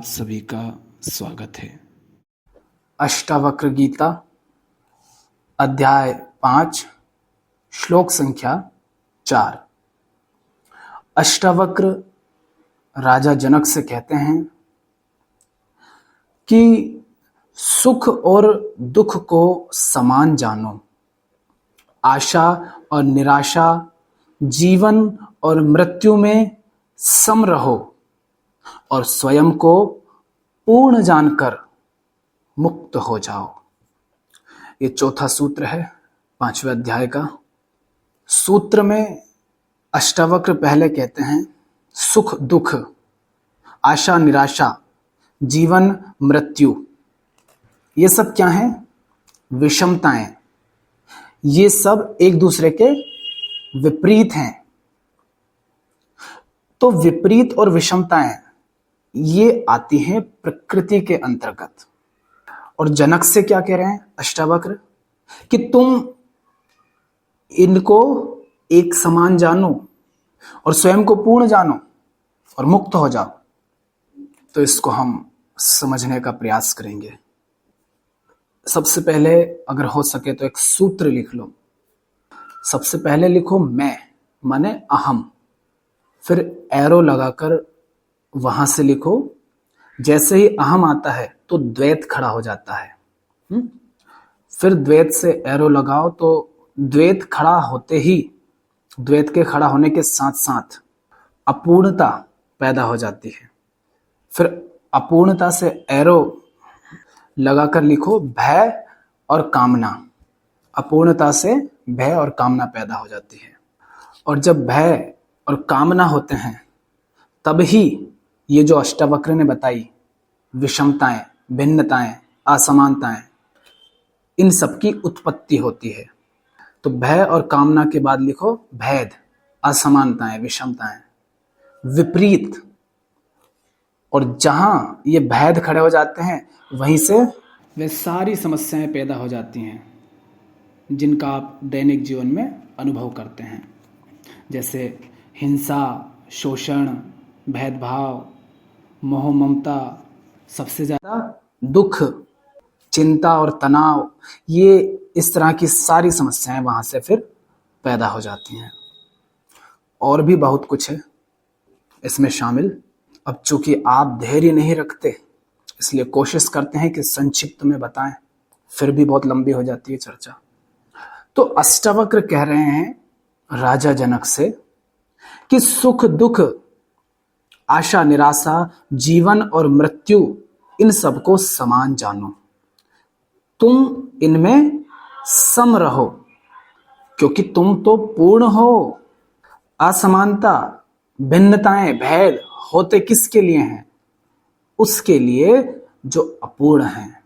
आप सभी का स्वागत है। अष्टावक्र गीता अध्याय 5 श्लोक संख्या 4। अष्टावक्र राजा जनक से कहते हैं कि सुख और दुख को समान जानो, आशा और निराशा, जीवन और मृत्यु में सम रहो और स्वयं को पूर्ण जानकर मुक्त हो जाओ। ये चौथा सूत्र है 5वें अध्याय का। सूत्र में अष्टावक्र पहले कहते हैं सुख दुख, आशा निराशा, जीवन मृत्यु, ये सब क्या हैं? विषमताएं। ये सब एक दूसरे के विपरीत हैं। तो विपरीत और विषमताएं ये आती हैं प्रकृति के अंतर्गत। और जनक से क्या कह रहे हैं अष्टावक्र कि तुम इनको एक समान जानो और स्वयं को पूर्ण जानो और मुक्त हो जाओ। तो इसको हम समझने का प्रयास करेंगे। सबसे पहले अगर हो सके तो एक सूत्र लिख लो। सबसे पहले लिखो मैं, माने अहम, फिर एरो लगाकर वहां से लिखो। जैसे ही अहम आता है तो द्वैत खड़ा हो जाता है। फिर द्वैत से एरो लगाओ तो द्वैत खड़ा होते ही, द्वैत के खड़ा होने के साथ साथ अपूर्णता पैदा हो जाती है। फिर अपूर्णता से एरो लगाकर लिखो भय और कामना। अपूर्णता से भय और कामना पैदा हो जाती है। और जब भय और कामना होते हैं तब ही ये जो अष्टावक्र ने बताई विषमताएं, भिन्नताएं, असमानताएं, इन सब की उत्पत्ति होती है। तो भय और कामना के बाद लिखो भेद, असमानताएं, विषमताएं, विपरीत। और जहां ये भेद खड़े हो जाते हैं वहीं से वे सारी समस्याएं पैदा हो जाती हैं जिनका आप दैनिक जीवन में अनुभव करते हैं, जैसे हिंसा, शोषण, भेदभाव, मोह ममता, सबसे ज्यादा दुख, चिंता और तनाव। ये इस तरह की सारी समस्याएं वहां से फिर पैदा हो जाती हैं। और भी बहुत कुछ है इसमें शामिल। अब चूंकि आप धैर्य नहीं रखते इसलिए कोशिश करते हैं कि संक्षिप्त में बताएं, फिर भी बहुत लंबी हो जाती है चर्चा। तो अष्टावक्र कह रहे हैं राजा जनक से कि सुख दुख, आशा निराशा, जीवन और मृत्यु, इन सबको समान जानो। तुम इनमें सम रहो क्योंकि तुम तो पूर्ण हो। असमानता, भिन्नताएं, भेद होते किसके लिए हैं? उसके लिए जो अपूर्ण हैं।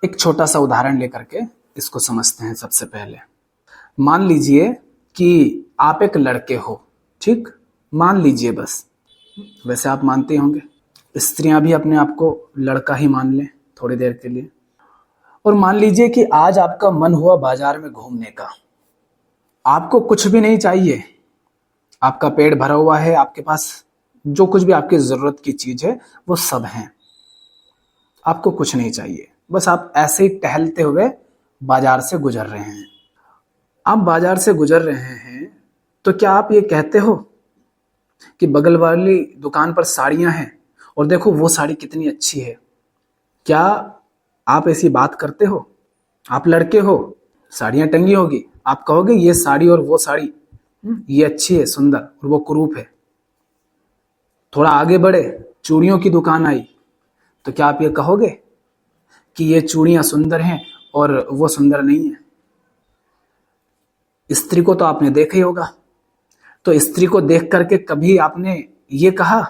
एक छोटा सा उदाहरण लेकर के इसको समझते हैं। सबसे पहले मान लीजिए कि आप एक लड़के हो, ठीक? मान लीजिए बस, वैसे आप मानते होंगे, स्त्रियां भी अपने आप को लड़का ही मान लें थोड़ी देर के लिए। और मान लीजिए कि आज आपका मन हुआ बाजार में घूमने का। आपको कुछ भी नहीं चाहिए, आपका पेट भरा हुआ है, आपके पास जो कुछ भी आपकी जरूरत की चीज है वो सब है, आपको कुछ नहीं चाहिए, बस आप ऐसे ही टहलते हुए बाजार से गुजर रहे हैं। आप बाजार से गुजर रहे हैं तो क्या आप ये कहते हो कि बगल वाली दुकान पर साड़ियां हैं और देखो वो साड़ी कितनी अच्छी है? क्या आप ऐसी बात करते हो? आप लड़के हो, साड़ियां टंगी होगी, आप कहोगे ये साड़ी और वो साड़ी, ये अच्छी है, सुंदर, और वो कुरूप है। थोड़ा आगे बढ़े, चूड़ियों की दुकान आई, तो क्या आप ये कहोगे कि ये चूड़ियां सुंदर हैं और वो सुंदर नहीं है? स्त्री को तो आपने देखा ही होगा, तो स्त्री को देख करके कभी आपने ये कहा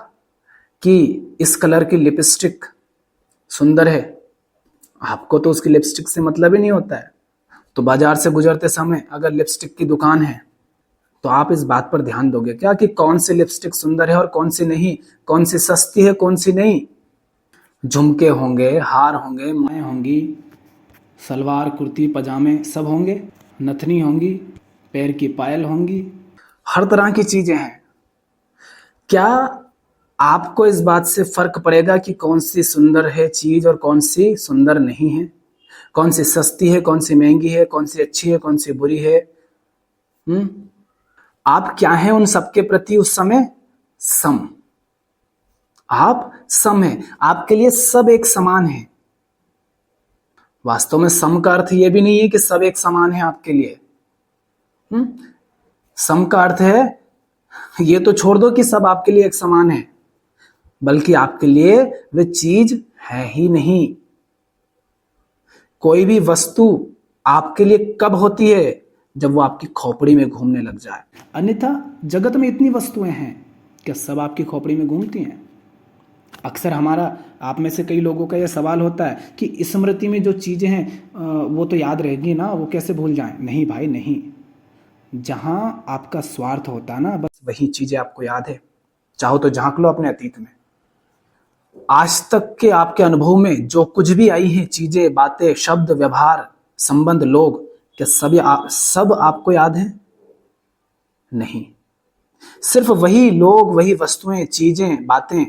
कि इस कलर की लिपस्टिक सुंदर है? आपको तो उसकी लिपस्टिक से मतलब ही नहीं होता है। तो बाजार से गुजरते समय अगर लिपस्टिक की दुकान है तो आप इस बात पर ध्यान दोगे क्या कि कौन सी लिपस्टिक सुंदर है और कौन सी नहीं, कौन सी सस्ती है कौन सी नहीं? झुमके होंगे, हार होंगे, माएँ होंगी, सलवार कुर्ती पजामे सब होंगे, नथनी होंगी, पैर की पायल होंगी, हर तरह की चीजें हैं। क्या आपको इस बात से फर्क पड़ेगा कि कौन सी सुंदर है चीज और कौन सी सुंदर नहीं है, कौन सी सस्ती है, कौन सी महंगी है, कौन सी अच्छी है, कौन सी बुरी है। हम्म आप क्या हैं उन सबके प्रति उस समय? सम। आप सम हैं, आपके लिए सब एक समान है। वास्तव में सम का अर्थ यह भी नहीं है कि सब एक समान है आपके लिए। सम का अर्थ है, ये तो छोड़ दो कि सब आपके लिए एक समान है, बल्कि आपके लिए वे चीज है ही नहीं। कोई भी वस्तु आपके लिए कब होती है? जब वो आपकी खोपड़ी में घूमने लग जाए। अन्यथा जगत में इतनी वस्तुएं हैं, क्या सब आपकी खोपड़ी में घूमती हैं? अक्सर हमारा, आप में से कई लोगों का यह सवाल होता है कि स्मृति में जो चीजें हैं वो तो याद रहेगी ना, वो कैसे भूल जाएं? नहीं भाई नहीं, जहां आपका स्वार्थ होता है ना, बस वही चीजें आपको याद है। चाहो तो झांक लो अपने अतीत में, आज तक के आपके अनुभव में जो कुछ भी आई है चीजें, बातें, शब्द, व्यवहार, संबंध, लोग, क्या सब आपको याद है? नहीं। सिर्फ वही लोग, वही वस्तुएं, चीजें, बातें,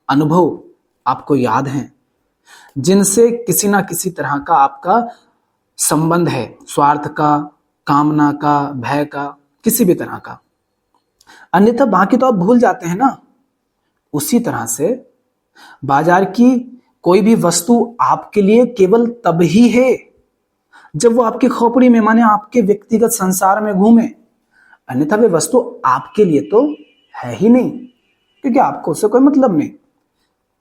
अनुभव आपको याद हैं, जिनसे किसी ना किसी तरह का आपका संबंध है, स्वार्थ का, कामना का, भय का, किसी भी तरह का। अन्यथा बाकी तो आप भूल जाते हैं ना। उसी तरह से बाजार की कोई भी वस्तु आपके लिए केवल तब ही है जब वो आपकी खोपड़ी में, माने आपके व्यक्तिगत संसार में घूमे। अन्यथा वे वस्तु आपके लिए तो है ही नहीं, क्योंकि आपको उससे कोई मतलब नहीं,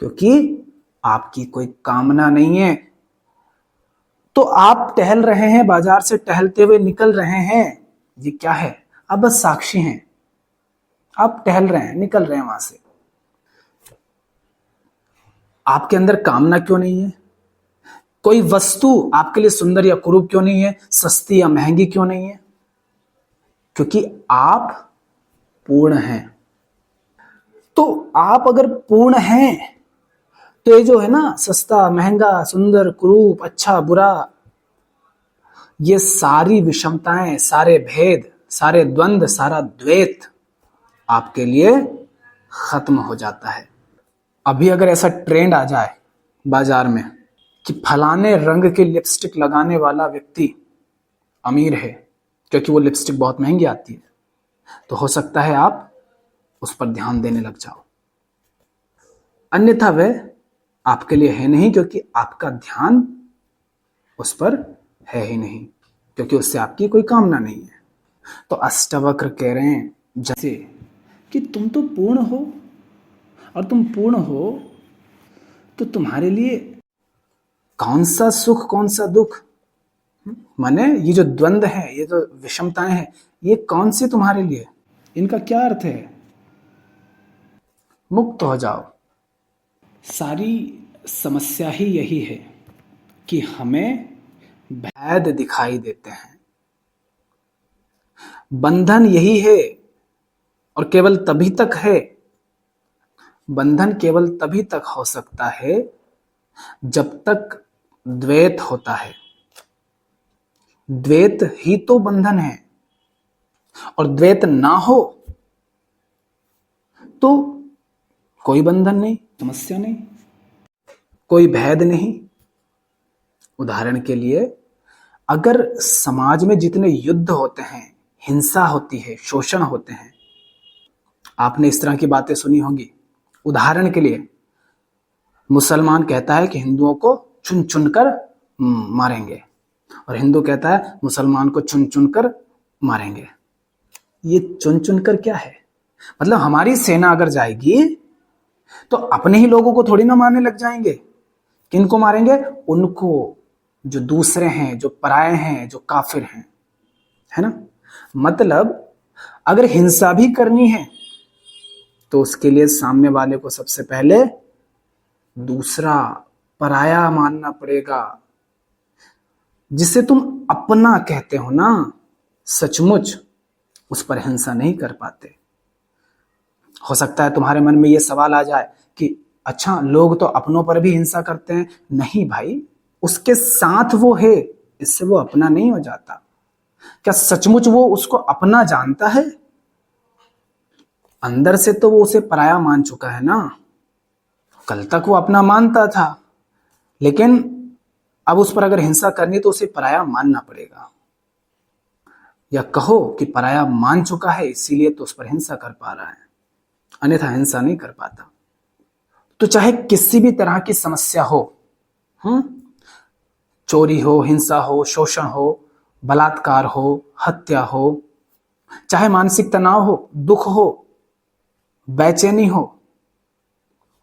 क्योंकि आपकी कोई कामना नहीं है। तो आप टहल रहे हैं, बाजार से टहलते हुए निकल रहे हैं, ये क्या है? आप बस साक्षी हैं। आप टहल रहे हैं, निकल रहे हैं वहां से। आपके अंदर कामना क्यों नहीं है? कोई वस्तु आपके लिए सुंदर या कुरूप क्यों नहीं है? सस्ती या महंगी क्यों नहीं है? क्योंकि आप पूर्ण हैं। तो आप अगर पूर्ण हैं तो ये जो है ना, सस्ता, महंगा, सुंदर, कुरूप, अच्छा, बुरा, ये सारी विषमताएं, सारे भेद, सारे द्वंद्व, सारा द्वैत आपके लिए खत्म हो जाता है। अभी अगर ऐसा ट्रेंड आ जाए बाजार में कि फलाने रंग की लिपस्टिक लगाने वाला व्यक्ति अमीर है क्योंकि वो लिपस्टिक बहुत महंगी आती है, तो हो सकता है आप उस पर ध्यान देने लग जाओ। अन्यथा वह आपके लिए है नहीं, क्योंकि आपका ध्यान उस पर है ही नहीं, क्योंकि उससे आपकी कोई कामना नहीं है। तो अष्टावक्र कह रहे हैं जैसे कि तुम तो पूर्ण हो, और तुम पूर्ण हो तो तुम्हारे लिए कौन सा सुख, कौन सा दुख, माने ये जो द्वंद्व है, ये जो विषमताएं हैं, ये कौन सी तुम्हारे लिए? इनका क्या अर्थ है? मुक्त हो जाओ। सारी समस्या ही यही है कि हमें भेद दिखाई देते हैं। बंधन यही है, और केवल तभी तक है, बंधन केवल तभी तक हो सकता है जब तक द्वैत होता है। द्वैत ही तो बंधन है, और द्वैत ना हो तो कोई बंधन नहीं, समस्या नहीं, कोई भेद नहीं। उदाहरण के लिए, अगर समाज में जितने युद्ध होते हैं, हिंसा होती है, शोषण होते हैं, आपने इस तरह की बातें सुनी होंगी। उदाहरण के लिए, मुसलमान कहता है कि हिंदुओं को चुन चुन कर मारेंगे, और हिंदू कहता है मुसलमान को चुन चुन कर मारेंगे। ये चुन चुन कर क्या है? मतलब हमारी सेना अगर जाएगी तो अपने ही लोगों को थोड़ी ना मारने लग जाएंगे। किनको मारेंगे? उनको, जो दूसरे हैं, जो पराये हैं, जो काफिर हैं, है ना। मतलब अगर हिंसा भी करनी है तो उसके लिए सामने वाले को सबसे पहले दूसरा, पराया मानना पड़ेगा। जिसे तुम अपना कहते हो ना, सचमुच उस पर हिंसा नहीं कर पाते। हो सकता है तुम्हारे मन में यह सवाल आ जाए कि अच्छा, लोग तो अपनों पर भी हिंसा करते हैं। नहीं भाई, उसके साथ वो है, इससे वो अपना नहीं हो जाता। क्या सचमुच वो उसको अपना जानता है? अंदर से तो वो उसे पराया मान चुका है ना। कल तक वो अपना मानता था, लेकिन अब उस पर अगर हिंसा करनी तो उसे पराया मानना पड़ेगा, या कहो कि पराया मान चुका है इसीलिए तो उस पर हिंसा कर पा रहा है, अन्यथा हिंसा नहीं कर पाता। तो चाहे किसी भी तरह की समस्या हो, चोरी हो, हिंसा हो, शोषण हो, बलात्कार हो, हत्या हो, चाहे मानसिक तनाव हो, दुख हो, बेचैनी हो,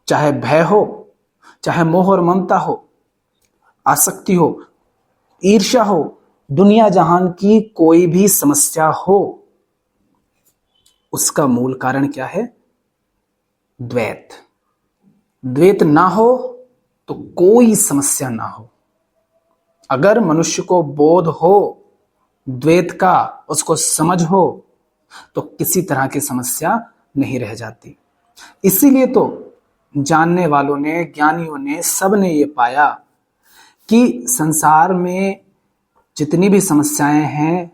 चाहे भय हो, चाहे मोह और ममता हो, आसक्ति हो, ईर्ष्या हो, दुनिया जहान की कोई भी समस्या हो, उसका मूल कारण क्या है? द्वैत। द्वैत ना हो तो कोई समस्या ना हो। अगर मनुष्य को बोध हो द्वैत का, उसको समझ हो, तो किसी तरह की समस्या नहीं रह जाती। इसीलिए तो जानने वालों ने, ज्ञानियों ने, सब ने ये पाया कि संसार में जितनी भी समस्याएं हैं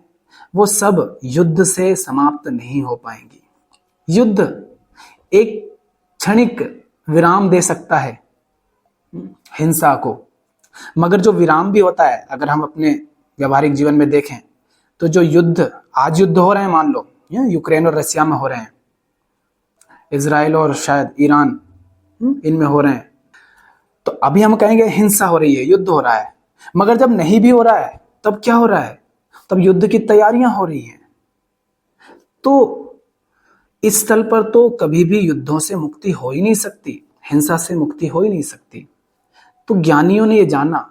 वो सब युद्ध से समाप्त नहीं हो पाएंगी। युद्ध एक क्षणिक विराम दे सकता है हिंसा को, मगर जो विराम भी होता है, अगर हम अपने व्यवहारिक जीवन में देखें तो जो युद्ध आज युद्ध हो रहे हैं, मान लो यूक्रेन और रशिया में हो रहे हैं, इजराइल और शायद ईरान इनमें हो रहे हैं, तो अभी हम कहेंगे हिंसा हो रही है, युद्ध हो रहा है। मगर जब नहीं भी हो रहा है तब क्या हो रहा है? तब युद्ध की तैयारियां हो रही हैं। तो इस स्थल पर तो कभी भी युद्धों से मुक्ति हो ही नहीं सकती, हिंसा से मुक्ति हो ही नहीं सकती। तो ज्ञानियों ने यह जाना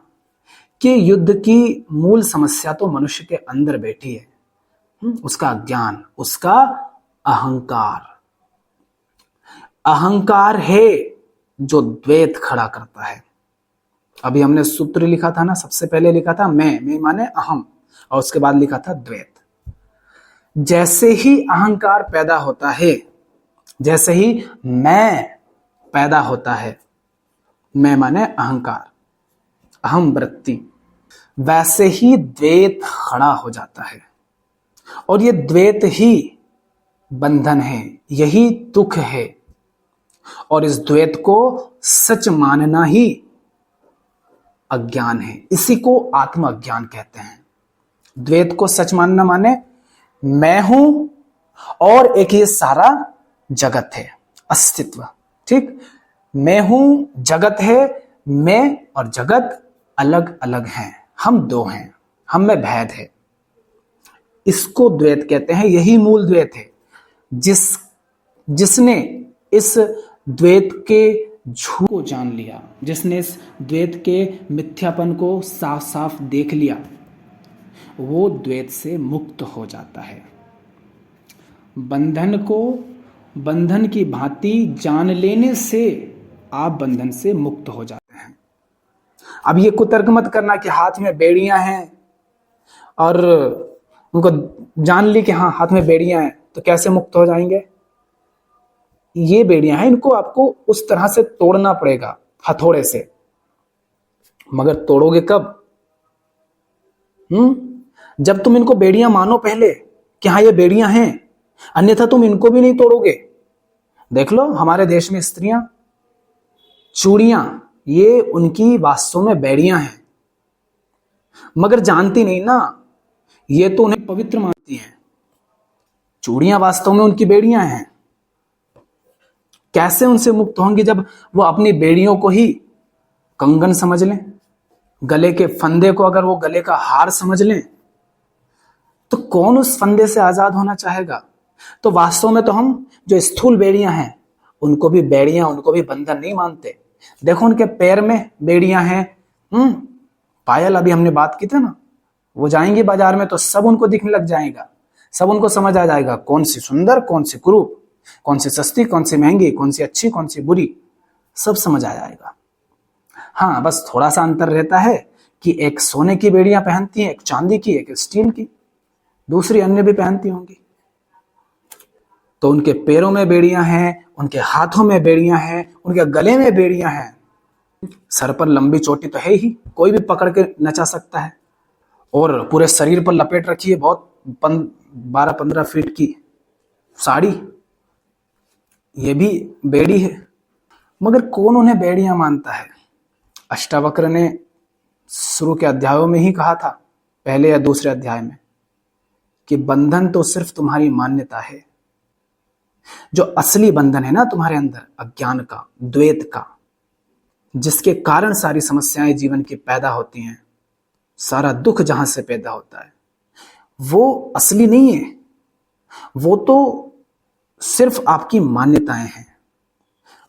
कि युद्ध की मूल समस्या तो मनुष्य के अंदर बैठी है, उसका अज्ञान, उसका अहंकार। अहंकार है जो द्वैत खड़ा करता है। अभी हमने सूत्र लिखा था ना, सबसे पहले लिखा था मैं माने अहम, और उसके बाद लिखा था द्वैत। जैसे ही अहंकार पैदा होता है, जैसे ही मैं पैदा होता है, मैं माने अहंकार, अहम वृत्ति, वैसे ही द्वैत खड़ा हो जाता है। और ये द्वैत ही बंधन है, यही दुख है। और इस द्वैत को सच मानना ही अज्ञान है। इसी को आत्म अज्ञान कहते हैं। द्वैत को सच मानना माने मैं हूं और एक ये सारा जगत है, अस्तित्व। ठीक, मैं हूं, जगत है, मैं और जगत अलग अलग हैं, हम दो हैं, हम में भेद है। इसको द्वैत कहते हैं। यही मूल द्वैत है। जिसने इस द्वैत के झूठ को जान लिया, जिसने इस द्वैत के मिथ्यापन को साफ साफ देख लिया, वो द्वैत से मुक्त हो जाता है। बंधन को बंधन की भांति जान लेने से आप बंधन से मुक्त हो जाते हैं। अब ये कुतर्क मत करना कि हाथ में बेड़ियां हैं और उनको जान ली कि हाँ हाथ में बेड़ियां हैं तो कैसे मुक्त हो जाएंगे। ये बेड़ियां हैं, इनको आपको उस तरह से तोड़ना पड़ेगा, हथौड़े से। मगर तोड़ोगे कब? जब तुम इनको बेड़ियां मानो पहले कि हाँ ये बेड़ियां हैं, अन्यथा तुम इनको भी नहीं तोड़ोगे। देख लो हमारे देश में स्त्रियां, चूड़ियां, ये उनकी वास्तव में बेड़ियां हैं, मगर जानती नहीं ना, ये तो उन्हें पवित्र मानती हैं। चूड़ियां वास्तव में उनकी बेड़ियां हैं। कैसे उनसे मुक्त होंगी जब वो अपनी बेड़ियों को ही कंगन समझ लें, गले के फंदे को अगर वो गले का हार समझ लें, तो कौन उस फंदे से आजाद होना चाहेगा। तो वास्तव में तो हम जो स्थूल बेड़ियां हैं उनको भी बेड़ियां, उनको भी बंधन नहीं मानते। देखो उनके पैर में बेड़ियां हैं, पायल, अभी हमने बात की थी ना, वो जाएंगे बाजार में तो सब उनको दिखने लग जाएगा, सब उनको समझ आ जाएगा कौन सी सुंदर, कौन सी कुरूप, कौन सी सस्ती, कौन सी महंगी, कौन सी अच्छी, कौन सी बुरी, सब समझ आ जाएगा। हाँ, बस थोड़ा सा अंतर रहता है कि एक सोने की बेड़ियां पहनती है, एक चांदी की, एक स्टील की, दूसरी अन्य भी पहनती होंगी। तो उनके पैरों में बेड़ियां हैं, उनके हाथों में बेड़ियां हैं, उनके गले में बेड़ियां हैं, सर पर लंबी चोटी तो है ही, कोई भी पकड़ के नचा सकता है। और पूरे शरीर पर लपेट रखी है बहुत 12-15 फीट की साड़ी, ये भी बेड़ी है। मगर कौन उन्हें बेड़ियां मानता है? अष्टावक्र ने शुरू के अध्यायों में ही कहा था, पहले या दूसरे अध्याय में, कि बंधन तो सिर्फ तुम्हारी मान्यता है। जो असली बंधन है ना तुम्हारे अंदर, अज्ञान का, द्वैत का, जिसके कारण सारी समस्याएं जीवन की पैदा होती हैं, सारा दुख जहां से पैदा होता है, वो असली नहीं है। वो तो सिर्फ आपकी मान्यताएं हैं।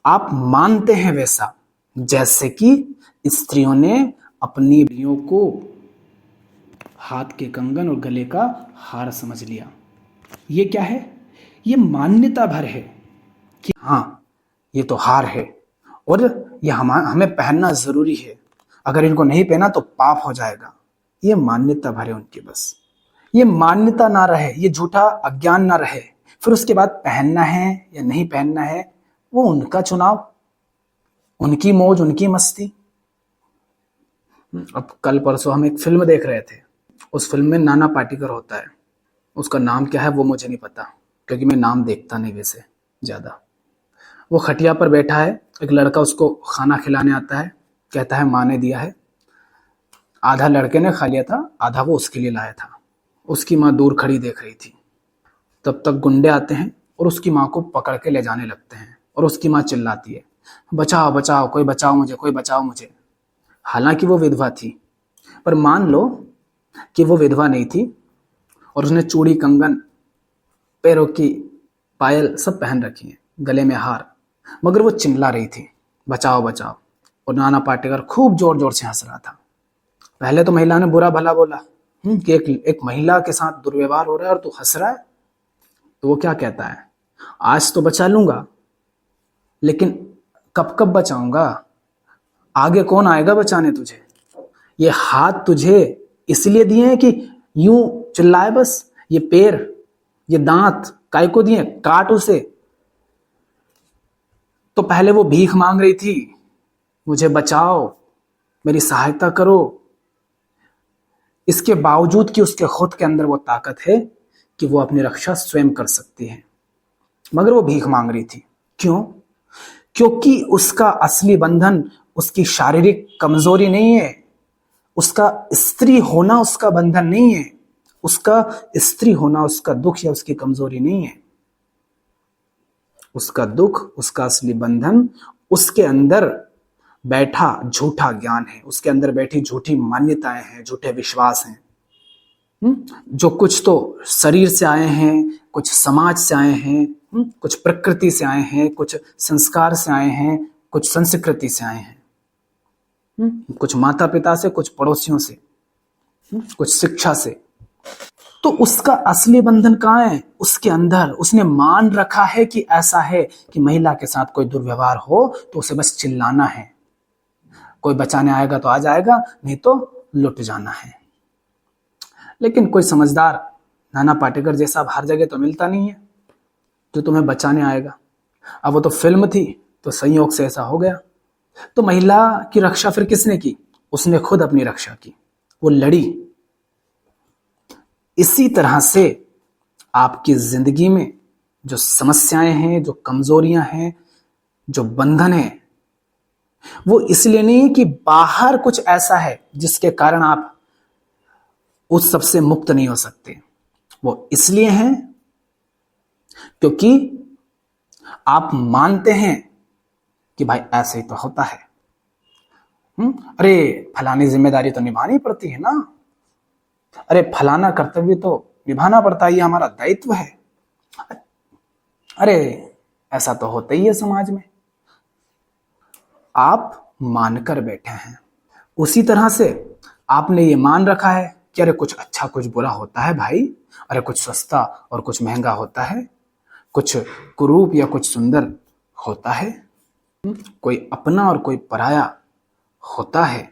आप मानते हैं वैसा, जैसे कि स्त्रियों ने अपनी बीवियों को हाथ के कंगन और गले का हार समझ लिया। ये क्या है? ये मान्यता भर है कि हाँ, ये तो हार है और ये हमें पहनना जरूरी है, अगर इनको नहीं पहना तो पाप हो जाएगा। ये मान्यता भर है उनकी। बस ये मान्यता ना रहे, ये झूठा अज्ञान ना रहे, फिर उसके बाद पहनना है या नहीं पहनना है वो उनका चुनाव, उनकी मौज, उनकी मस्ती। अब कल परसों हम एक फिल्म देख रहे थे। उस फिल्म में नाना पाटेकर होता है। उसका नाम क्या है वो मुझे नहीं पता, क्योंकि मैं नाम देखता नहीं वैसे ज्यादा। वो खटिया पर बैठा है, एक लड़का उसको खाना खिलाने आता है, कहता है माँ ने दिया है। आधा लड़के ने खा लिया था, आधा वो उसके लिए लाया था। उसकी माँ दूर खड़ी देख रही थी। तब तक गुंडे आते हैं और उसकी माँ को पकड़ के ले जाने लगते हैं और उसकी माँ चिल्लाती है, बचाओ बचाओ, कोई बचाओ मुझे, कोई बचाओ मुझे। हालांकि वो विधवा थी, पर मान लो कि वो विधवा नहीं थी और उसने चूड़ी, कंगन, पैरों की पायल सब पहन रखी है, गले में हार, मगर वो चिल्ला रही थी बचाओ बचाओ। और नाना पाटेकर खूब जोर जोर से हंस रहा था। पहले तो महिला ने बुरा भला बोला कि एक महिला के साथ दुर्व्यवहार हो रहा है और तू हंस रहा है। तो वो क्या कहता है, आज तो बचा लूंगा, लेकिन कब कब बचाऊंगा, आगे कौन आएगा बचाने तुझे। ये हाथ तुझे इसलिए दिए हैं कि यूं चिल्लाए बस, ये पैर, ये दांत काय को दिए, काट उसे। तो पहले वो भीख मांग रही थी, मुझे बचाओ, मेरी सहायता करो। इसके बावजूद कि उसके खुद के अंदर वो ताकत है कि वो अपनी रक्षा स्वयं कर सकती है, मगर वो भीख मांग रही थी। क्यों? क्योंकि उसका असली बंधन उसकी शारीरिक कमजोरी नहीं है, उसका स्त्री होना उसका बंधन नहीं है, उसका स्त्री होना उसका दुख या उसकी कमजोरी नहीं है। उसका दुख, उसका असली बंधन उसके अंदर बैठा झूठा ज्ञान है, उसके अंदर बैठी झूठी मान्यताएं हैं, झूठे विश्वास हैं, जो कुछ तो शरीर से आए हैं, कुछ समाज से आए हैं, कुछ प्रकृति से आए हैं, कुछ संस्कार से आए हैं, कुछ संस्कृति से आए हैं, कुछ माता पिता से, कुछ पड़ोसियों से, कुछ शिक्षा से। तो उसका असली बंधन कहाँ है? उसके अंदर। उसने मान रखा है कि ऐसा है कि महिला के साथ कोई दुर्व्यवहार हो तो उसे बस चिल्लाना है, कोई बचाने आएगा तो आ जाएगा, नहीं तो लुट जाना है। लेकिन कोई समझदार नाना पाटेकर जैसा अब हर जगह तो मिलता नहीं है जो तुम्हें बचाने आएगा। अब वो तो फिल्म थी तो संयोग से ऐसा हो गया। तो महिला की रक्षा फिर किसने की? उसने खुद अपनी रक्षा की, वो लड़ी। इसी तरह से आपकी जिंदगी में जो समस्याएं हैं, जो कमजोरियां हैं, जो बंधन है, वो इसलिए नहीं है कि बाहर कुछ ऐसा है जिसके कारण आप उस सबसे मुक्त नहीं हो सकते। वो इसलिए हैं क्योंकि आप मानते हैं कि भाई ऐसे ही तो होता है। अरे फलानी जिम्मेदारी तो निभानी पड़ती है ना, अरे फलाना कर्तव्य तो निभाना पड़ता है, ये हमारा दायित्व है। अरे ऐसा तो होता ही है समाज में। आप मानकर बैठे हैं। उसी तरह से आपने ये मान रखा है कि अरे कुछ अच्छा कुछ बुरा होता है भाई, अरे कुछ सस्ता और कुछ महंगा होता है, कुछ कुरूप या कुछ सुंदर होता है, कोई अपना और कोई पराया होता है।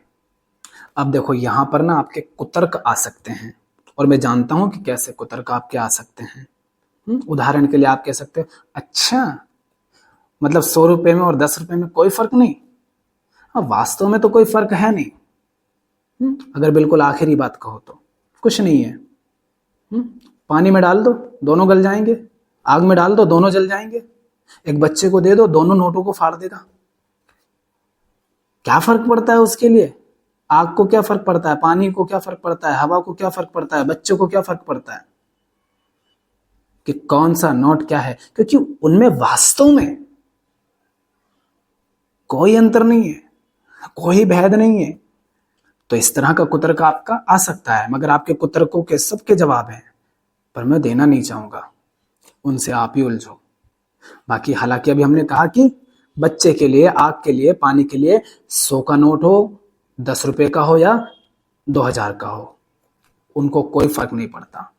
अब देखो यहां पर ना आपके कुतर्क आ सकते हैं, और मैं जानता हूं कि कैसे कुतर्क आपके आ सकते हैं। उदाहरण के लिए आप कह सकते हो, अच्छा मतलब 100 रुपए में और 10 रुपए में कोई फर्क नहीं। हाँ, वास्तव में तो कोई फर्क है नहीं। अगर बिल्कुल आखिरी बात कहो तो कुछ नहीं है। पानी में डाल दो दोनों गल जाएंगे, आग में डाल दो दोनों जल जाएंगे। एक बच्चे को दे दो, दोनों नोटों को फाड़ देगा। क्या फर्क पड़ता है उसके लिए? आग को क्या फर्क पड़ता है, पानी को क्या फर्क पड़ता है, हवा को क्या फर्क पड़ता है, बच्चों को क्या फर्क पड़ता है कि कौन सा नोट क्या है? क्योंकि उनमें वास्तव में कोई अंतर नहीं है, कोई भेद नहीं है। तो इस तरह का कुतर्क आपका आ सकता है, मगर आपके कुतर्कों के सबके जवाब हैं, पर मैं देना नहीं चाहूंगा, उनसे आप ही उलझो। बाकी हालांकि अभी हमने कहा कि बच्चे के लिए, आग के लिए, पानी के लिए 100 का नोट हो, 10 रुपए का हो या 2000 का हो, उनको कोई फर्क नहीं पड़ता।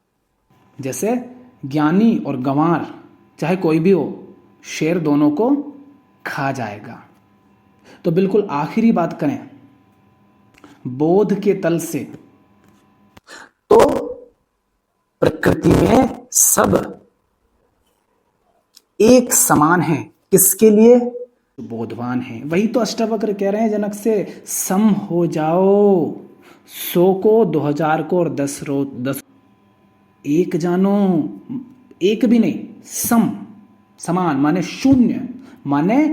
जैसे ज्ञानी और गंवार चाहे कोई भी हो, शेर दोनों को खा जाएगा। तो बिल्कुल आखिरी बात करें बोध के तल से, तो प्रकृति में सब एक समान है। किसके लिए? बोधवान है। वही तो अष्टावक्र कह रहे हैं जनक से, सम हो जाओ, 100 को, 2000 को और 10 एक जानो। एक भी नहीं, सम, समान माने शून्य, माने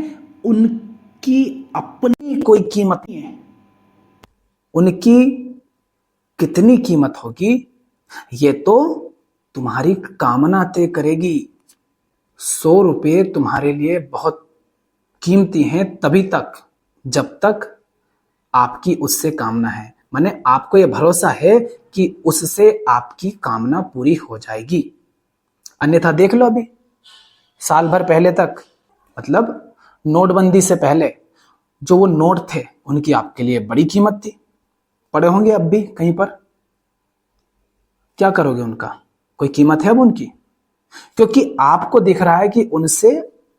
उनकी अपनी कोई कीमत नहीं है। उनकी कितनी कीमत होगी ये तो तुम्हारी कामना तय करेगी। 100 रुपये तुम्हारे लिए बहुत कीमती हैं तभी तक जब तक आपकी उससे कामना है, माने आपको यह भरोसा है कि उससे आपकी कामना पूरी हो जाएगी। अन्यथा देख लो, अभी साल भर पहले तक, मतलब नोटबंदी से पहले जो वो नोट थे उनकी आपके लिए बड़ी कीमत थी, पड़े होंगे अब भी कहीं पर। क्या करोगे उनका? कोई कीमत है अब उनकी? क्योंकि आपको दिख रहा है कि उनसे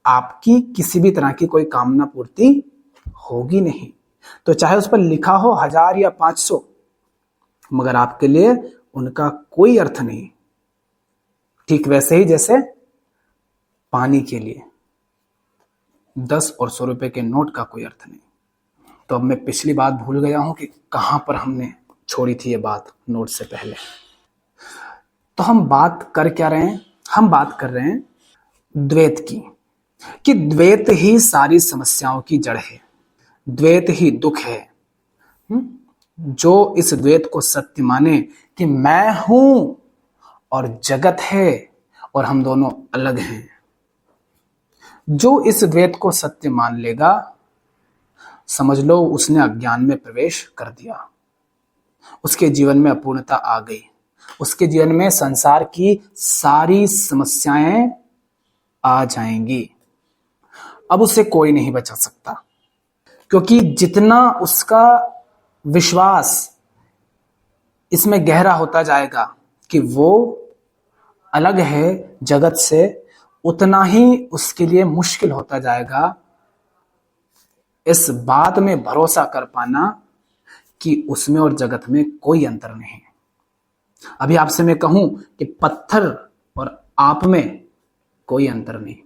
आपकी किसी भी तरह की कोई कामना पूर्ति होगी नहीं। तो चाहे उस पर लिखा हो 1000 या 500, मगर आपके लिए उनका कोई अर्थ नहीं। ठीक वैसे ही जैसे पानी के लिए 10 और 100 रुपए के नोट का कोई अर्थ नहीं। तो अब मैं पिछली बात भूल गया हूं कि कहां पर हमने छोड़ी थी ये बात नोट से पहले। तो हम बात कर क्या रहे हैं? हम बात कर रहे हैं द्वैत की, कि द्वैत ही सारी समस्याओं की जड़ है, द्वैत ही दुख है। जो इस द्वैत को सत्य माने कि मैं हूं और जगत है और हम दोनों अलग हैं, जो इस द्वैत को सत्य मान लेगा, समझ लो उसने अज्ञान में प्रवेश कर दिया। उसके जीवन में अपूर्णता आ गई, उसके जीवन में संसार की सारी समस्याएं आ जाएंगी। अब उसे कोई नहीं बचा सकता, क्योंकि जितना उसका विश्वास इसमें गहरा होता जाएगा कि वो अलग है जगत से, उतना ही उसके लिए मुश्किल होता जाएगा इस बात में भरोसा कर पाना कि उसमें और जगत में कोई अंतर नहीं। अभी आपसे मैं कहूं कि पत्थर और आप में कोई अंतर नहीं,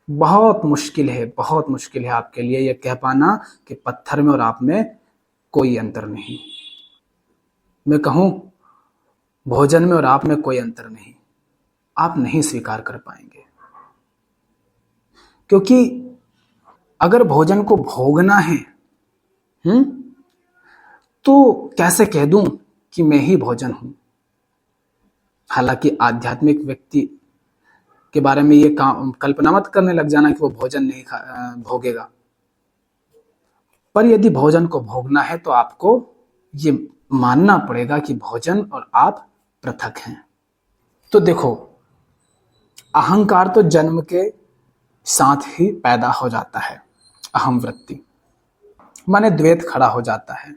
बहुत मुश्किल है, बहुत मुश्किल है आपके लिए यह कह पाना कि पत्थर में और आप में कोई अंतर नहीं। मैं कहूं भोजन में और आप में कोई अंतर नहीं, आप नहीं स्वीकार कर पाएंगे। क्योंकि अगर भोजन को भोगना है तो कैसे कह दूं कि मैं ही भोजन हूं? हालांकि आध्यात्मिक व्यक्ति के बारे में ये कल्पना मत करने लग जाना कि वो भोजन नहीं भोगेगा। पर यदि भोजन को भोगना है तो आपको ये मानना पड़ेगा कि भोजन और आप पृथक हैं। तो देखो, अहंकार तो जन्म के साथ ही पैदा हो जाता है, अहम वृत्ति माने द्वैत खड़ा हो जाता है,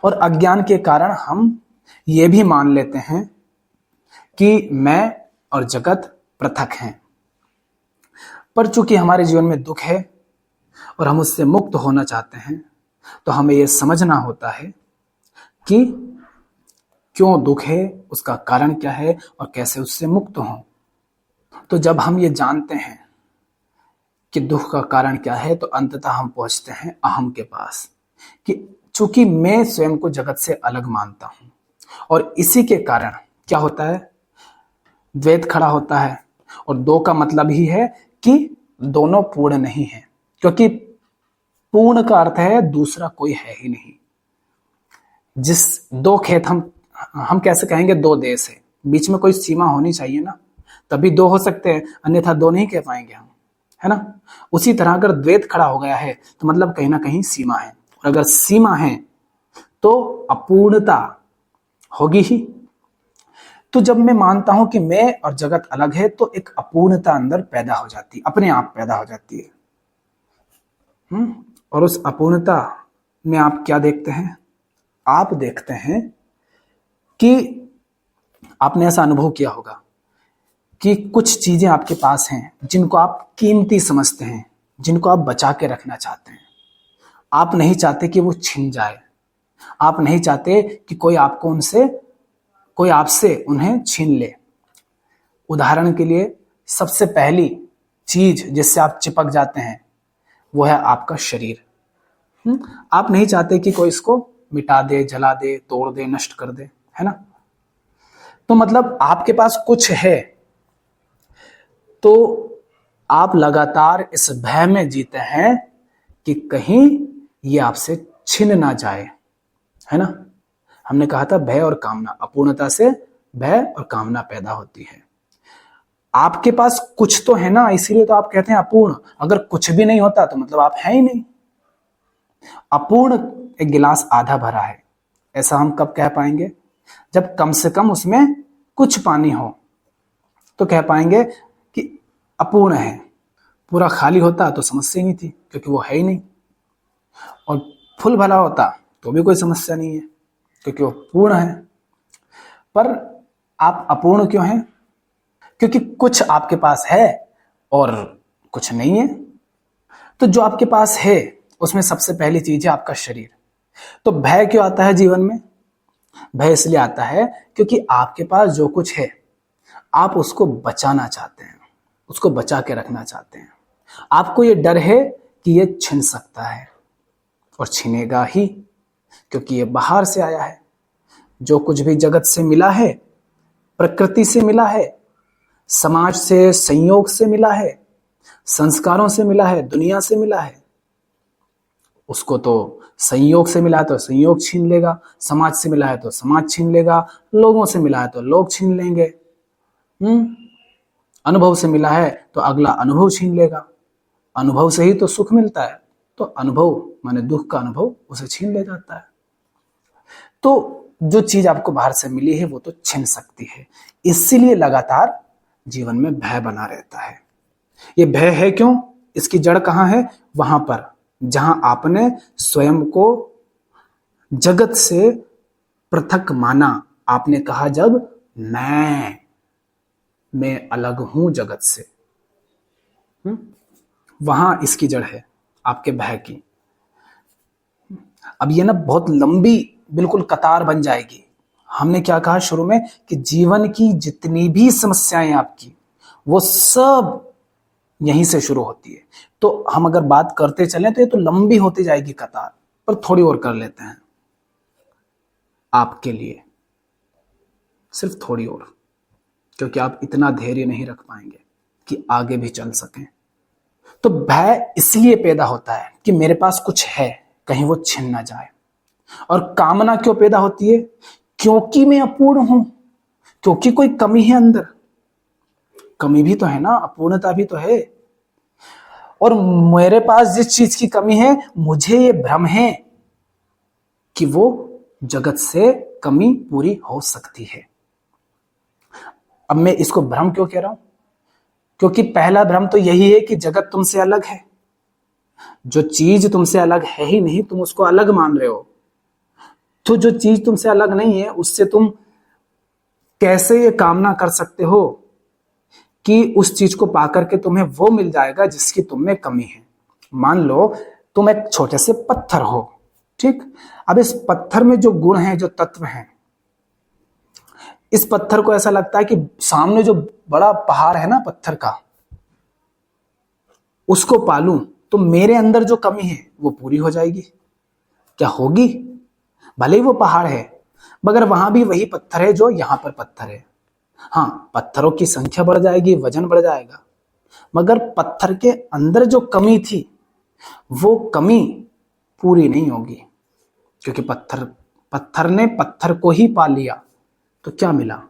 और अज्ञान के कारण हम ये भी मान लेते हैं कि मैं और जगत पृथक हैं। पर चूंकि हमारे जीवन में दुख है और हम उससे मुक्त होना चाहते हैं, तो हमें यह समझना होता है कि क्यों दुख है, उसका कारण क्या है और कैसे उससे मुक्त हों। तो जब हम ये जानते हैं कि दुख का कारण क्या है, तो अंततः हम पहुंचते हैं अहम के पास, कि चूंकि मैं स्वयं को जगत से अलग मानता हूं और इसी के कारण क्या होता है, द्वैत खड़ा होता है। और दो का मतलब ही है कि दोनों पूर्ण नहीं है, क्योंकि पूर्ण का अर्थ है दूसरा कोई है ही नहीं। जिस दो खेत हम कैसे कहेंगे दो देश है, बीच में कोई सीमा होनी चाहिए ना, तभी दो हो सकते हैं, अन्यथा दो नहीं कह पाएंगे हम, है ना। उसी तरह अगर द्वैत खड़ा हो गया है तो मतलब कहीं ना कहीं सीमा है, और अगर सीमा है तो अपूर्णता होगी ही। तो जब मैं मानता हूं कि मैं और जगत अलग है तो एक अपूर्णता अंदर पैदा हो जाती है, अपने आप पैदा हो जाती है। और उस अपूर्णता में आप क्या देखते हैं? आप देखते हैं कि आपने ऐसा अनुभव किया होगा कि कुछ चीजें आपके पास हैं जिनको आप कीमती समझते हैं, जिनको आप बचा के रखना चाहते हैं। आप नहीं चाहते कि वो छिन जाए, आप नहीं चाहते कि कोई आपसे उन्हें छीन ले। उदाहरण के लिए सबसे पहली चीज जिससे आप चिपक जाते हैं वो है आपका शरीर। आप नहीं चाहते कि कोई इसको मिटा दे, जला दे, तोड़ दे, नष्ट कर दे, है ना। तो मतलब आपके पास कुछ है तो आप लगातार इस भय में जीते हैं कि कहीं ये आपसे छिन ना जाए, है ना। हमने कहा था भय और कामना, अपूर्णता से भय और कामना पैदा होती है। आपके पास कुछ तो है ना, इसीलिए तो आप कहते हैं अपूर्ण। अगर कुछ भी नहीं होता तो मतलब आप हैं ही नहीं। अपूर्ण एक गिलास आधा भरा है, ऐसा हम कब कह पाएंगे? जब कम से कम उसमें कुछ पानी हो तो कह पाएंगे कि अपूर्ण है। पूरा खाली होता तो समस्या नहीं थी, क्योंकि वो है ही नहीं। और फुल भरा होता तो भी कोई समस्या नहीं है, क्योंकि वो पूर्ण है। पर आप अपूर्ण क्यों हैं? क्योंकि कुछ आपके पास है और कुछ नहीं है। तो जो आपके पास है उसमें सबसे पहली चीज है आपका शरीर। तो भय क्यों आता है जीवन में? भय इसलिए आता है क्योंकि आपके पास जो कुछ है आप उसको बचाना चाहते हैं, उसको बचा के रखना चाहते हैं। आपको ये डर है कि ये छिन सकता है, और छिनेगा ही, क्योंकि ये बाहर से आया है। जो कुछ भी जगत से मिला है, प्रकृति से मिला है, समाज से, संयोग से मिला है, संस्कारों से मिला है, दुनिया से मिला है, उसको तो संयोग से मिला है तो संयोग छीन लेगा, समाज से मिला है तो समाज छीन लेगा, लोगों से मिला है तो लोग छीन लेंगे, अनुभव से मिला है तो अगला अनुभव छीन लेगा। अनुभव से ही तो सुख मिलता है, तो अनुभव माने दुख का अनुभव उसे छीन ले जाता है। तो जो चीज आपको बाहर से मिली है वो तो छिन सकती है, इसीलिए लगातार जीवन में भय बना रहता है। ये भय है क्यों? इसकी जड़ कहाँ है? वहां पर जहां आपने स्वयं को जगत से पृथक माना। आपने कहा जब मैं अलग हूं जगत से, वहां इसकी जड़ है आपके भय की। अब ये ना बहुत लंबी बिल्कुल कतार बन जाएगी। हमने क्या कहा शुरू में कि जीवन की जितनी भी समस्याएं आपकी वो सब यहीं से शुरू होती है। तो हम अगर बात करते चलें तो ये तो लंबी होती जाएगी कतार, पर थोड़ी और कर लेते हैं आपके लिए, सिर्फ थोड़ी और, क्योंकि आप इतना धैर्य नहीं रख पाएंगे कि आगे भी चल सकें। तो भय इसलिए पैदा होता है कि मेरे पास कुछ है, कहीं वो छिन ना जाए। और कामना क्यों पैदा होती है? क्योंकि मैं अपूर्ण हूं, क्योंकि कोई कमी है अंदर। कमी भी तो है ना, अपूर्णता भी तो है। और मेरे पास जिस चीज की कमी है, मुझे ये भ्रम है कि वो जगत से कमी पूरी हो सकती है। अब मैं इसको भ्रम क्यों कह रहा हूं? क्योंकि पहला भ्रम तो यही है कि जगत तुमसे अलग है। जो चीज तुमसे अलग है ही नहीं, तुम उसको अलग मान रहे हो। तो जो चीज तुमसे अलग नहीं है उससे तुम कैसे ये कामना कर सकते हो कि उस चीज को पाकर के तुम्हें वो मिल जाएगा जिसकी तुम में कमी है। मान लो तुम एक छोटे से पत्थर हो, ठीक। अब इस पत्थर में जो गुण हैं, जो तत्व हैं, इस पत्थर को ऐसा लगता है कि सामने जो बड़ा पहाड़ है ना पत्थर का, उसको पालूं तो मेरे अंदर जो कमी है वो पूरी हो जाएगी। क्या होगी? भले ही वो पहाड़ है, मगर वहां भी वही पत्थर है जो यहां पर पत्थर है। हाँ, पत्थरों की संख्या बढ़ जाएगी, वजन बढ़ जाएगा, मगर पत्थर के अंदर जो कमी थी वो कमी पूरी नहीं होगी, क्योंकि पत्थर ने पत्थर को ही पा लिया। तो क्या मिला?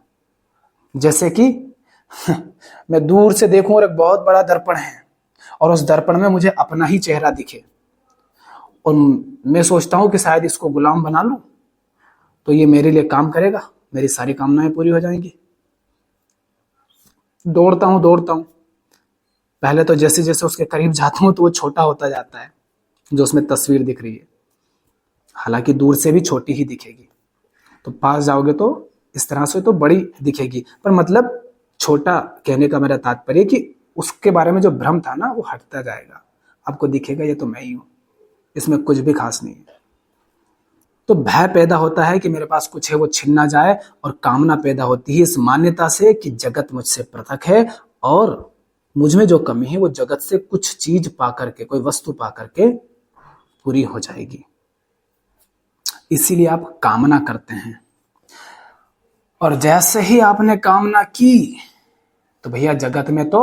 जैसे कि मैं दूर से देखूं और एक बहुत बड़ा दर्पण है और उस दर्पण में मुझे अपना ही चेहरा दिखे और मैं सोचता हूं कि शायद इसको गुलाम बना लूं तो ये मेरे लिए काम करेगा, मेरी सारी कामनाएं पूरी हो जाएंगी। दौड़ता हूं, पहले तो जैसे जैसे उसके करीब जाता हूं तो वो छोटा होता जाता है, जो उसमें तस्वीर दिख रही है, हालांकि दूर से भी छोटी ही दिखेगी, तो पास जाओगे तो इस तरह से तो बड़ी दिखेगी, पर मतलब छोटा कहने का मेरा तात्पर्य कि उसके बारे में जो भ्रम था ना वो हटता जाएगा, आपको दिखेगा ये तो मैं ही हूं, इसमें कुछ भी खास नहीं है। तो भय पैदा होता है कि मेरे पास कुछ है वो छिन ना जाए, और कामना पैदा होती है इस मान्यता से कि जगत मुझसे पृथक है और मुझ में जो कमी है वो जगत से कुछ चीज पा करके, कोई वस्तु पा करके पूरी हो जाएगी। इसीलिए आप कामना करते हैं, और जैसे ही आपने कामना की तो भैया जगत में तो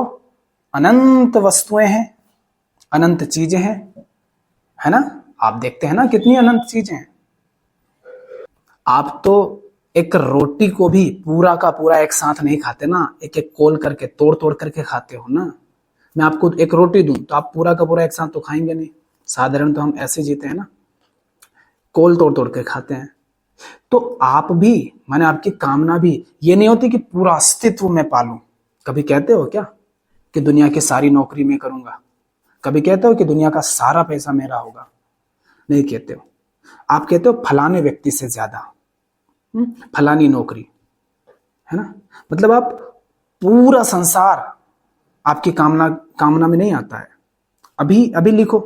अनंत वस्तुएं हैं, अनंत चीजें हैं, है ना? आप देखते हैं ना कितनी अनंत चीजें हैं। आप तो एक रोटी को भी पूरा का पूरा एक साथ नहीं खाते ना, एक एक कोल करके तोड़ तोड़ करके खाते हो ना। मैं आपको एक रोटी दूं तो आप पूरा का पूरा एक साथ तो खाएंगे नहीं, साधारण तो हम ऐसे जीते हैं ना, कोल तोड़ तोड़ के खाते हैं। तो आप भी, माने आपकी कामना भी ये नहीं होती कि पूरा अस्तित्व में पालूं। कभी कहते हो क्या कि दुनिया की सारी नौकरी मैं करूंगा? कभी कहते हो कि दुनिया का सारा पैसा मेरा होगा? नहीं कहते हो। आप कहते हो फलाने व्यक्ति से ज्यादा, फलानी नौकरी, है ना? मतलब आप पूरा संसार आपकी कामना में नहीं आता है। अभी अभी लिखो,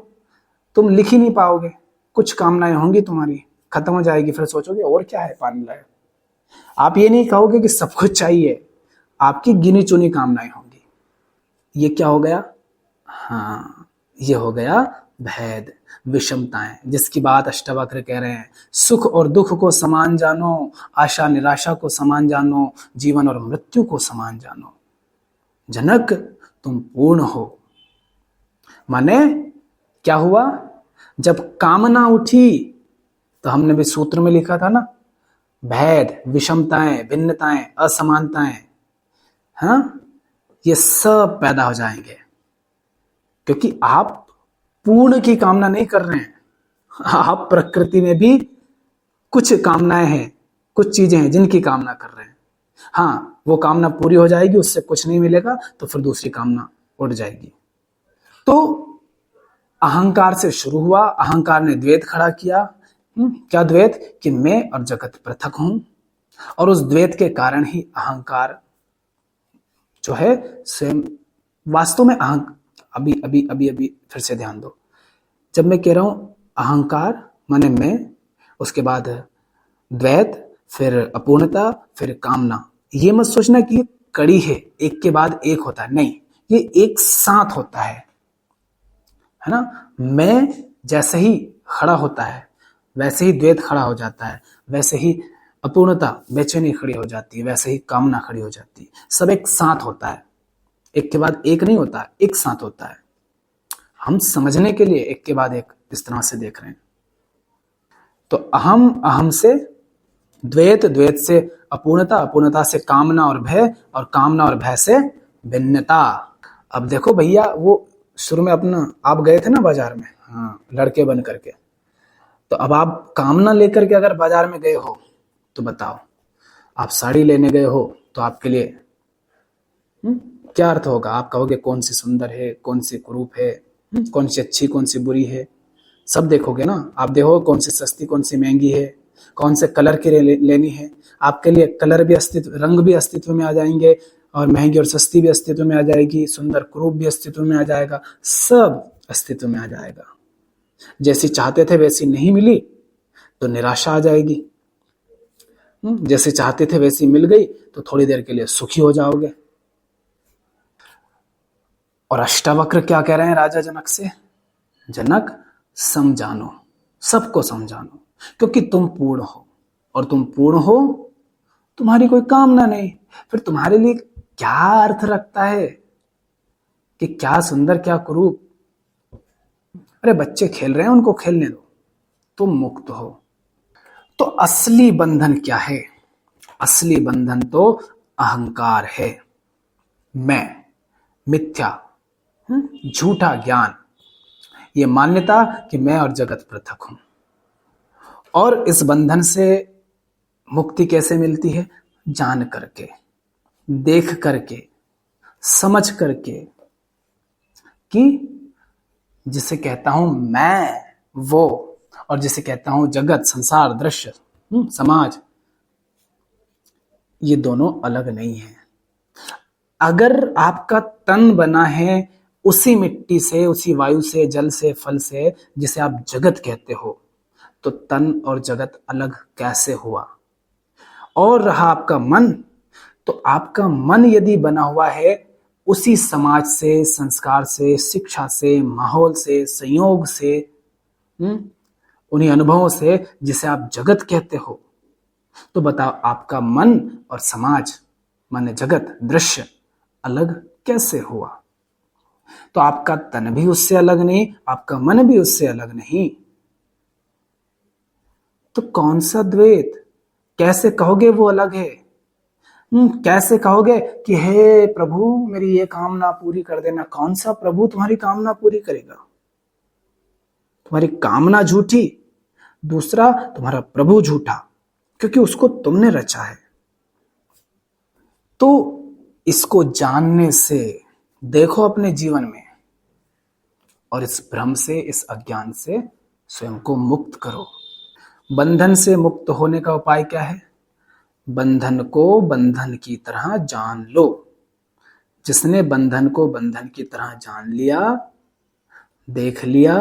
तुम लिख ही नहीं पाओगे, कुछ कामनाएं होंगी तुम्हारी, खत्म हो जाएगी, फिर सोचोगे और क्या है पाने लायक। आप ये नहीं कहोगे कि सब कुछ चाहिए, आपकी गिनी चुनी कामनाएं होंगी। ये क्या हो गया? हाँ, ये हो गया भेद, विषमताएं, जिसकी बात अष्टावक्र कह रहे हैं। सुख और दुख को समान जानो, आशा निराशा को समान जानो, जीवन और मृत्यु को समान जानो। जनक तुम पूर्ण हो। माने क्या हुआ? जब कामना उठी तो हमने भी सूत्र में लिखा था ना, भेद, विषमताएं, भिन्नताएं, असमानताएं, हाँ, ये सब पैदा हो जाएंगे, क्योंकि आप पूर्ण की कामना नहीं कर रहे हैं। आप प्रकृति में भी कुछ कामनाएं हैं, कुछ चीजें हैं जिनकी कामना कर रहे हैं। हाँ, वो कामना पूरी हो जाएगी, उससे कुछ नहीं मिलेगा तो फिर दूसरी कामना उड़ जाएगी। तो अहंकार से शुरू हुआ, अहंकार ने द्वैत खड़ा किया। क्या द्वैत? कि मैं और जगत पृथक हूं, और उस द्वैत के कारण ही अहंकार जो है स्वयं वास्तव में अभी अभी अभी अभी फिर से ध्यान दो, जब मैं कह रहा हूं अहंकार माने मैं, उसके बाद द्वैत, फिर अपूर्णता, फिर कामना, ये मत सोचना कि ये कड़ी है, एक के बाद एक होता है, नहीं, ये एक साथ होता है ना? मैं जैसे ही खड़ा होता है वैसे ही द्वैत खड़ा हो जाता है, वैसे ही अपूर्णता, बेचैनी खड़ी हो जाती है, वैसे ही कामना खड़ी हो जाती है। सब एक साथ होता है, एक के बाद एक नहीं होता, एक साथ होता है। हम समझने के लिए एक के बाद एक इस तरह से देख रहे हैं। तो अहम, अहम से द्वैत, द्वैत से अपूर्णता, अपूर्णता से कामना और भय, और कामना और भय से भिन्नता। अब देखो भैया, वो शुरू में अपना आप गए थे ना बाजार में, हाँ, लड़के बन करके, तो अब आप कामना लेकर के अगर बाजार में गए हो तो बताओ, आप साड़ी लेने गए हो तो आपके लिए क्या अर्थ होगा? आप कहोगे कौन सी सुंदर है, कौन सी कुरूप है, कौन सी अच्छी, कौन सी बुरी है, सब देखोगे ना। आप देखो कौन सी सस्ती, कौन सी महंगी है, कौन से कलर की लेनी है। आपके लिए कलर भी अस्तित्व, रंग भी अस्तित्व में आ जाएंगे, और महंगी और सस्ती भी अस्तित्व में आ जाएगी, सुंदर कुरूप भी अस्तित्व में आ जाएगा, सब अस्तित्व में आ जाएगा। जैसी चाहते थे वैसी नहीं मिली तो निराशा आ जाएगी, जैसे चाहते थे वैसी मिल गई तो थोड़ी देर के लिए सुखी हो जाओगे। और अष्टावक्र क्या कह रहे हैं राजा जनक से? जनक समझानो, सबको समझानो, क्योंकि तुम पूर्ण हो, और तुम पूर्ण हो, तुम्हारी कोई कामना नहीं, फिर तुम्हारे लिए क्या अर्थ रखता है कि क्या सुंदर क्या कुरूप? अरे बच्चे खेल रहे हैं, उनको खेलने दो, तुम मुक्त हो। तो असली बंधन क्या है? असली बंधन तो अहंकार है, मैं, मिथ्या, झूठा ज्ञान, ये मान्यता कि मैं और जगत पृथक हूं। और इस बंधन से मुक्ति कैसे मिलती है? जान करके, देख करके, समझ करके, कि जिसे कहता हूं मैं वो, और जिसे कहता हूं जगत, संसार, दृश्य, समाज, ये दोनों अलग नहीं है। अगर आपका तन बना है उसी मिट्टी से, उसी वायु से, जल से, फल से, जिसे आप जगत कहते हो, तो तन और जगत अलग कैसे हुआ? और रहा आपका मन, तो आपका मन यदि बना हुआ है उसी समाज से, संस्कार से, शिक्षा से, माहौल से, संयोग से, उन्हीं अनुभवों से जिसे आप जगत कहते हो, तो बताओ आपका मन और समाज, माने जगत, दृश्य, अलग कैसे हुआ? तो आपका तन भी उससे अलग नहीं, आपका मन भी उससे अलग नहीं, तो कौन सा द्वैत? कैसे कहोगे वो अलग है? कैसे कहोगे कि हे प्रभु मेरी ये कामना पूरी कर देना? कौन सा प्रभु तुम्हारी कामना पूरी करेगा? तुम्हारी कामना झूठी, दूसरा तुम्हारा प्रभु झूठा, क्योंकि उसको तुमने रचा है। तो इसको जानने से देखो अपने जीवन में, और इस भ्रम से, इस अज्ञान से स्वयं को मुक्त करो। बंधन से मुक्त होने का उपाय क्या है? बंधन को बंधन की तरह जान लो। जिसने बंधन को बंधन की तरह जान लिया, देख लिया,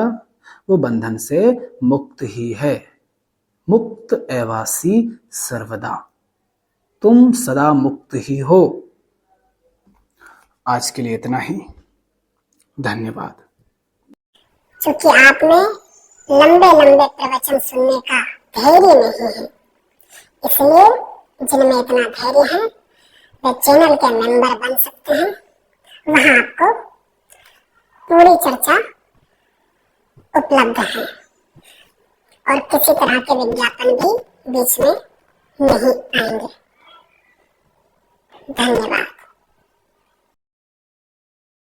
वो बंधन से मुक्त ही है। मुक्त एवासी सर्वदा, तुम सदा मुक्त ही हो। आज के लिए इतना ही, धन्यवाद। क्योंकि आप में लंबे लंबे प्रवचन सुनने का धैर्य नहीं है, इसलिए जिनमें इतना धैर्य है वे चैनल के मेंबर बन सकते हैं। वहां आपको पूरी चर्चा उपलब्ध है और किसी तरह के विज्ञापन भी बीच में नहीं आएंगे। धन्यवाद।